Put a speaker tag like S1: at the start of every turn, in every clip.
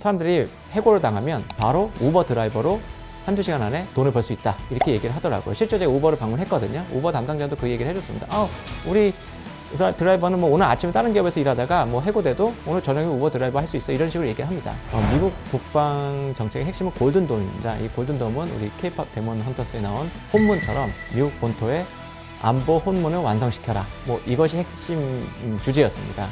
S1: 사람들이 해고를 당하면 바로 우버 드라이버로 한두 시간 안에 돈을 벌 수 있다 이렇게 얘기를 하더라고요. 실제 제가 우버를 방문했거든요. 우버 담당자도 그 얘기를 해줬습니다. 우리 드라이버는 뭐 오늘 아침에 다른 기업에서 일하다가 뭐 해고돼도 오늘 저녁에 우버 드라이버 할 수 있어 이런 식으로 얘기합니다. 미국 국방 정책의 핵심은 골든돔입니다. 이 골든돔은 우리 K-POP 데몬 헌터스에 나온 혼문처럼 미국 본토의 안보 혼문을 완성시켜라. 뭐 이것이 핵심 주제였습니다.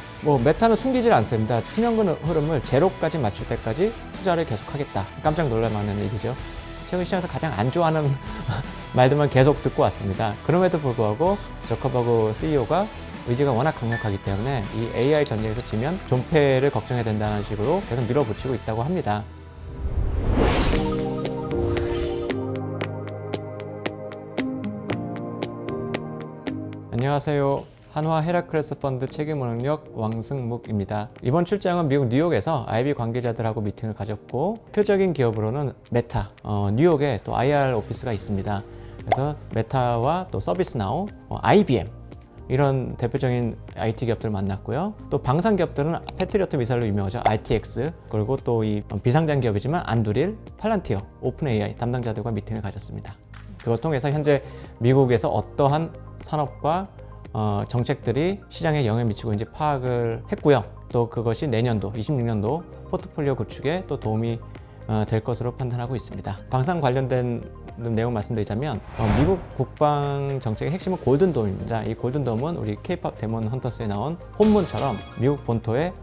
S1: 메타는 숨기질 않습니다. 수명근 흐름을 제로까지 맞출 때까지 투자를 계속하겠다. 깜짝 놀랄 만한 얘기죠. 최근 시장에서 가장 안 좋아하는 말들만 계속 듣고 왔습니다. 그럼에도 불구하고 저커버그 CEO가 의지가 워낙 강력하기 때문에 이 AI 전쟁에서 지면 존폐를 걱정해야 된다는 식으로 계속 밀어붙이고 있다고 합니다. 안녕하세요. 한화 헤라클레스 펀드 책임운영력 왕승묵입니다. 이번 출장은 미국 뉴욕에서 IB 관계자들하고 미팅을 가졌고, 표적인 기업으로는 메타, 뉴욕에 또 IR 오피스가 있습니다. 그래서 메타와 또 서비스나우, IBM 이런 대표적인 IT 기업들을 만났고요. 또 방산 기업들은 패트리어트 미사일로 유명하죠. RTX, 그리고 또 이 비상장 기업이지만 안두릴, 팔란티어, 오픈 AI 담당자들과 미팅을 가졌습니다. 그것 통해서 현재 미국에서 어떠한 산업과 정책들이 시장에 영향을 미치고 있는지 파악을 했고요. 또 그것이 내년도 26년도 포트폴리오 구축에 또 도움이 될 것으로 판단하고 있습니다. 방산 관련된 내용 말씀드리자면 미국 국방 정책의 핵심은 골든돔입니다. 이 골든돔은 우리 K-POP 데몬 헌터스에 나온 혼문처럼 미국 본토의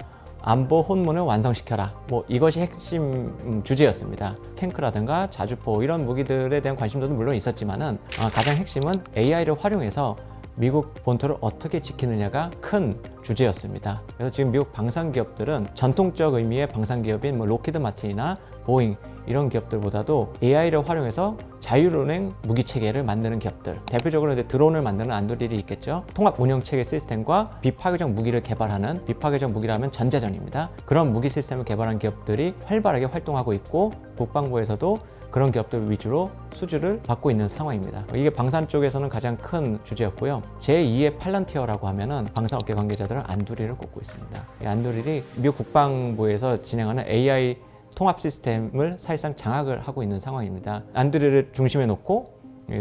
S1: 안보 혼문을 완성시켜라. 뭐 이것이 핵심 주제였습니다. 탱크라든가 자주포 이런 무기들에 대한 관심도도 물론 있었지만은 가장 핵심은 AI를 활용해서 미국 본토를 어떻게 지키느냐가 큰 주제였습니다. 그래서 지금 미국 방산 기업들은 전통적 의미의 방산 기업인 로키드 마틴이나 보잉 이런 기업들보다도 AI를 활용해서 자율운행 무기 체계를 만드는 기업들, 대표적으로 이제 드론을 만드는 안두릴이 있겠죠. 통합 운영 체계 시스템과 비파괴적 무기를 개발하는, 비파괴적 무기라면 전자전입니다. 그런 무기 시스템을 개발한 기업들이 활발하게 활동하고 있고, 국방부에서도 그런 기업들 위주로 수주를 받고 있는 상황입니다. 이게 방산 쪽에서는 가장 큰 주제였고요. 제2의 팔란티어라고 하면은 방산업계 관계자들은 안두릴을 꼽고 있습니다. 이 안두릴이 미국 국방부에서 진행하는 AI 통합 시스템을 사실상 장악을 하고 있는 상황입니다. 안두릴을 중심에 놓고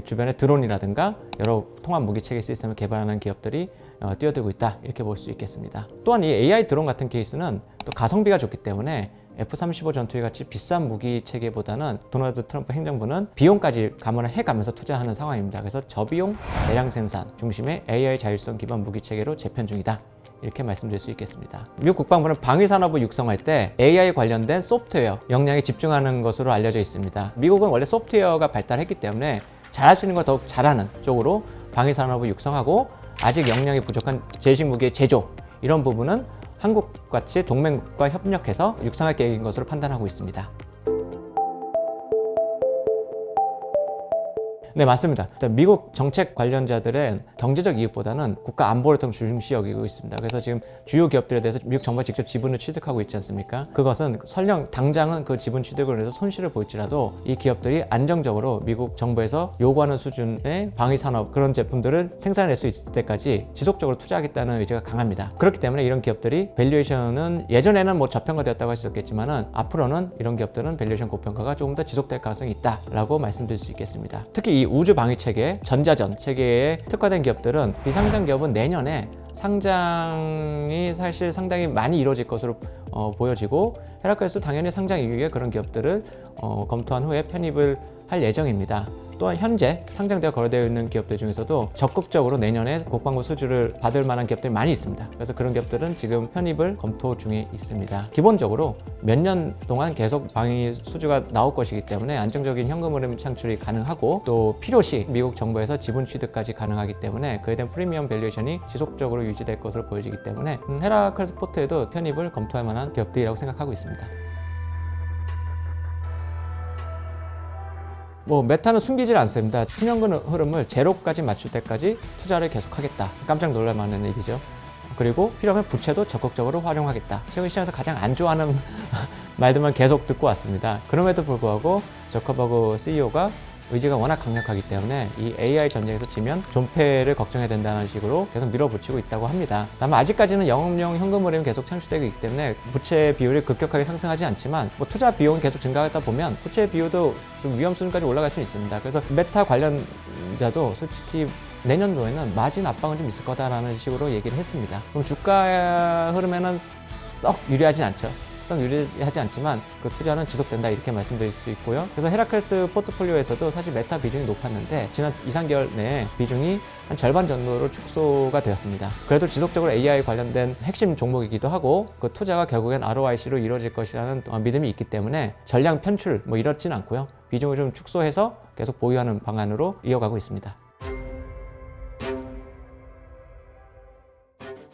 S1: 주변에 드론이라든가 여러 통합 무기 체계 시스템을 개발하는 기업들이 뛰어들고 있다 이렇게 볼 수 있겠습니다. 또한 이 AI 드론 같은 케이스는 또 가성비가 좋기 때문에 F-35 전투기 같이 비싼 무기 체계보다는 도널드 트럼프 행정부는 비용까지 감안을 해가면서 투자하는 상황입니다. 그래서 저비용 대량 생산 중심의 AI 자율성 기반 무기 체계로 재편 중이다. 이렇게 말씀드릴 수 있겠습니다. 미국 국방부는 방위 산업을 육성할 때 AI 관련된 소프트웨어 역량에 집중하는 것으로 알려져 있습니다. 미국은 원래 소프트웨어가 발달했기 때문에 잘할 수 있는 걸 더욱 잘하는 쪽으로 방위 산업을 육성하고, 아직 역량이 부족한 제식 무기의 제조 이런 부분은 한국같이 동맹국과 협력해서 육성할 계획인 것으로 판단하고 있습니다. 네, 맞습니다. 미국 정책 관련자들은 경제적 이익보다는 국가 안보를 더 중시 여기고 있습니다. 그래서 지금 주요 기업들에 대해서 미국 정부가 직접 지분을 취득하고 있지 않습니까? 그것은 설령 당장은 그 지분 취득을 해서 손실을 볼지라도 이 기업들이 안정적으로 미국 정부에서 요구하는 수준의 방위 산업 그런 제품들을 생산해낼 수 있을 때까지 지속적으로 투자하겠다는 의지가 강합니다. 그렇기 때문에 이런 기업들이 밸류에이션은 예전에는 뭐 저평가되었다고 할 수 있겠지만은 앞으로는 이런 기업들은 밸류에이션 고평가가 조금 더 지속될 가능성이 있다라고 말씀드릴 수 있겠습니다. 특히 이 우주 방위 체계, 전자전 체계에 특화된 기업들은 비상장 기업은 내년에 상장이 사실 상당히 많이 이루어질 것으로 보여지고, 헤라클레스도 당연히 상장 이후에 그런 기업들을 검토한 후에 편입을 할 예정입니다. 또한 현재 상장되어 거래되어 있는 기업들 중에서도 적극적으로 내년에 국방부 수주를 받을 만한 기업들이 많이 있습니다. 그래서 그런 기업들은 지금 편입을 검토 중에 있습니다. 기본적으로 몇 년 동안 계속 방위 수주가 나올 것이기 때문에 안정적인 현금 흐름 창출이 가능하고, 또 필요시 미국 정부에서 지분 취득까지 가능하기 때문에 그에 대한 프리미엄 밸류에이션이 지속적으로 유지될 것으로 보여지기 때문에 헤라클레스 포트에도 편입을 검토할 만한 기업들이라고 생각하고 있습니다. 메타는 숨기질 않습니다. 수명근 흐름을 제로까지 맞출 때까지 투자를 계속하겠다. 깜짝 놀랄 만한 일이죠. 그리고 필요하면 부채도 적극적으로 활용하겠다. 최근 시장에서 가장 안 좋아하는 말들만 계속 듣고 왔습니다. 그럼에도 불구하고 저커버그 CEO가 의지가 워낙 강력하기 때문에 이 AI 전쟁에서 지면 존폐를 걱정해야 된다는 식으로 계속 밀어붙이고 있다고 합니다. 다만 아직까지는 영업용 현금 흐름이 계속 창출되고 있기 때문에 부채 비율이 급격하게 상승하지 않지만 뭐 투자 비용이 계속 증가하다 보면 부채 비율도 좀 위험 수준까지 올라갈 수 있습니다. 그래서 메타 관련자도 솔직히 내년도에는 마진 압박은 좀 있을 거다라는 식으로 얘기를 했습니다. 그럼 주가 흐름에는 썩 유리하진 않죠. 썩 유리하지 않지만 그 투자는 지속된다 이렇게 말씀드릴 수 있고요. 그래서 헤라클레스 포트폴리오에서도 사실 메타 비중이 높았는데 지난 2~3개월 내에 비중이 한 절반 정도로 축소가 되었습니다. 그래도 지속적으로 AI 관련된 핵심 종목이기도 하고 그 투자가 결국엔 ROIC로 이루어질 것이라는 믿음이 있기 때문에 전량 편출 뭐 이렇진 않고요. 비중을 좀 축소해서 계속 보유하는 방안으로 이어가고 있습니다.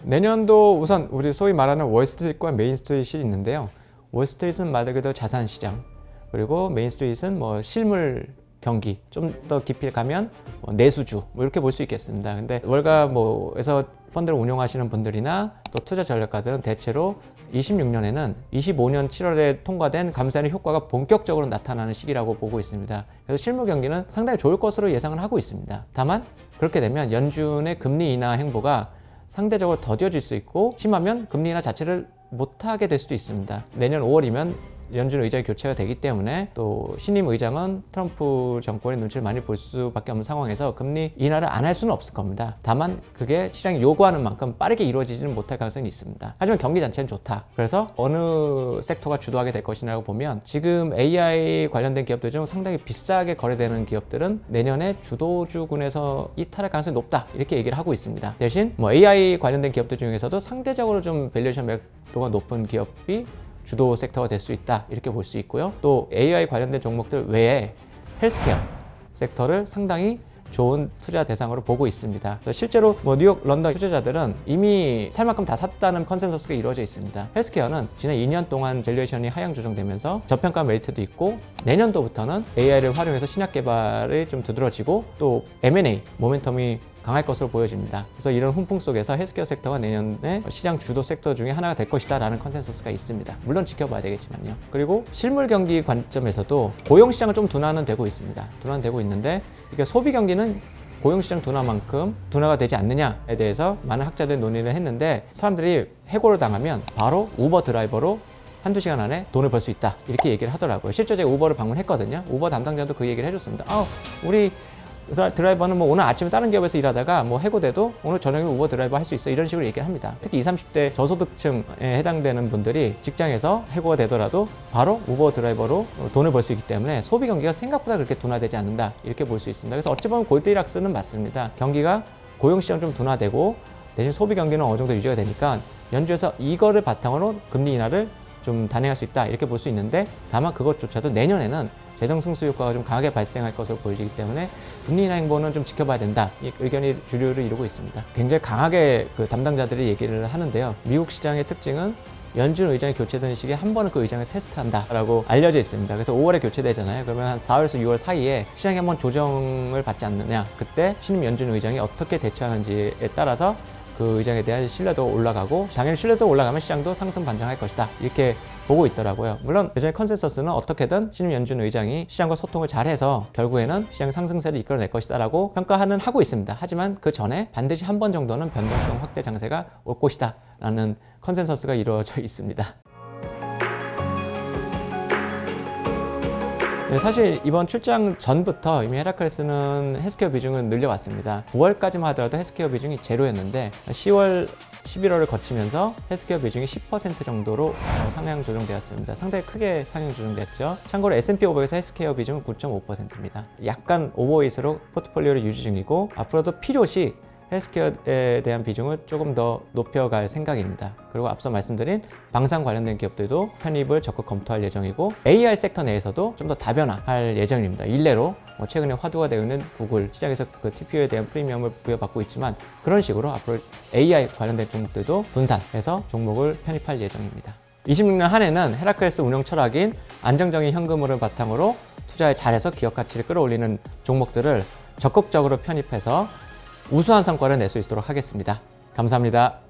S1: 내년도 우선 우리 소위 말하는 월스트리트과 메인스트리트이 있는데요. 월스트리트는 말 그대로 자산 시장, 그리고 메인스트리트는 뭐 실물 경기, 좀 더 깊이 가면 뭐 내수주 뭐 이렇게 볼 수 있겠습니다. 근데 월가 뭐에서 펀드를 운용하시는 분들이나 또 투자 전략가들은 대체로 26년에는 25년 7월에 통과된 감세하는 효과가 본격적으로 나타나는 시기라고 보고 있습니다. 그래서 실물 경기는 상당히 좋을 것으로 예상을 하고 있습니다. 다만 그렇게 되면 연준의 금리 인하 행보가 상대적으로 더뎌질 수 있고 심하면 금리 인하 자체를 못하게 될 수도 있습니다. 내년 5월이면 연준 의장 교체가 되기 때문에 또 신임 의장은 트럼프 정권의 눈치를 많이 볼 수밖에 없는 상황에서 금리 인하를 안 할 수는 없을 겁니다. 다만 그게 시장이 요구하는 만큼 빠르게 이루어지지는 못할 가능성이 있습니다. 하지만 경기 자체는 좋다. 그래서 어느 섹터가 주도하게 될 것이냐고 보면 지금 AI 관련된 기업들 중 상당히 비싸게 거래되는 기업들은 내년에 주도주군에서 이탈할 가능성이 높다 이렇게 얘기를 하고 있습니다. 대신 뭐 AI 관련된 기업들 중에서도 상대적으로 좀 밸류에이션 매력도가 높은 기업이 주도 섹터가 될 수 있다 이렇게 볼 수 있고요. 또 AI 관련된 종목들 외에 헬스케어 섹터를 상당히 좋은 투자 대상으로 보고 있습니다. 실제로 뭐 뉴욕, 런던 투자자들은 이미 살 만큼 다 샀다는 컨센서스가 이루어져 있습니다. 헬스케어는 지난 2년 동안 밸류에이션이 하향 조정되면서 저평가 메리트도 있고 내년도부터는 AI를 활용해서 신약 개발이 좀 두드러지고 또 M&A 모멘텀이 강할 것으로 보여집니다. 그래서 이런 훈풍 속에서 헬스케어 섹터가 내년에 시장 주도 섹터 중에 하나가 될 것이다 라는 컨센서스가 있습니다. 물론 지켜봐야 되겠지만요. 그리고 실물 경기 관점에서도 고용시장은 좀 둔화는 되고 있습니다. 둔화는 되고 있는데 이게 소비 경기는 고용시장 둔화만큼 둔화가 되지 않느냐에 대해서 많은 학자들이 논의를 했는데 사람들이 해고를 당하면 바로 우버 드라이버로 한두 시간 안에 돈을 벌 수 있다 이렇게 얘기를 하더라고요. 실제 제가 우버를 방문했거든요. 우버 담당자도 그 얘기를 해줬습니다. 우리 드라이버는 뭐 오늘 아침에 다른 기업에서 일하다가 뭐 해고돼도 오늘 저녁에 우버 드라이버 할 수 있어 이런 식으로 얘기를 합니다. 특히 20, 30대 저소득층에 해당되는 분들이 직장에서 해고가 되더라도 바로 우버 드라이버로 돈을 벌 수 있기 때문에 소비 경기가 생각보다 그렇게 둔화되지 않는다 이렇게 볼 수 있습니다. 그래서 어찌 보면 골디락스는 맞습니다. 경기가 고용시장 좀 둔화되고 대신 소비 경기는 어느 정도 유지가 되니까 연준에서 이거를 바탕으로 금리 인하를 좀 단행할 수 있다 이렇게 볼 수 있는데 다만 그것조차도 내년에는 재정 승수 효과가 좀 강하게 발생할 것으로 보이기 때문에 금리 인하 행보는 좀 지켜봐야 된다. 이 의견이 주류를 이루고 있습니다. 굉장히 강하게 그 담당자들이 얘기를 하는데요. 미국 시장의 특징은 연준 의장이 교체되는 시기에 한 번은 그 의장을 테스트한다라고 알려져 있습니다. 그래서 5월에 교체되잖아요. 그러면 한 4월에서 6월 사이에 시장이 한번 조정을 받지 않느냐. 그때 신임 연준 의장이 어떻게 대처하는지에 따라서 그 의장에 대한 신뢰도가 올라가고 당연히 신뢰도가 올라가면 시장도 상승 반등할 것이다 이렇게 보고 있더라고요. 물론 여전히 컨센서스는 어떻게든 신임 연준 의장이 시장과 소통을 잘해서 결국에는 시장 상승세를 이끌어낼 것이다 라고 평가는 하고 있습니다. 하지만 그 전에 반드시 한 번 정도는 변동성 확대 장세가 올 것이다 라는 컨센서스가 이루어져 있습니다. 사실 이번 출장 전부터 이미 헤라클레스는 헬스케어 비중을 늘려왔습니다. 9월까지만 하더라도 헬스케어 비중이 제로였는데 10월, 11월을 거치면서 헬스케어 비중이 10% 정도로 상향 조정되었습니다. 상당히 크게 상향 조정됐죠. 참고로 S&P 500에서 헬스케어 비중은 9.5%입니다. 약간 오버웨이스로 포트폴리오를 유지 중이고 앞으로도 필요시 헬스케어에 대한 비중을 조금 더 높여갈 생각입니다. 그리고 앞서 말씀드린 방산 관련된 기업들도 편입을 적극 검토할 예정이고 AI 섹터 내에서도 좀 더 다변화할 예정입니다. 일례로 최근에 화두가 되고 있는 구글 시장에서 그 TPO에 대한 프리미엄을 부여받고 있지만 그런 식으로 앞으로 AI 관련된 종목들도 분산해서 종목을 편입할 예정입니다. 26년 한 해는 헤라클레스 운영 철학인 안정적인 현금흐름 바탕으로 투자에 잘해서 기업 가치를 끌어올리는 종목들을 적극적으로 편입해서 우수한 성과를 낼 수 있도록 하겠습니다. 감사합니다.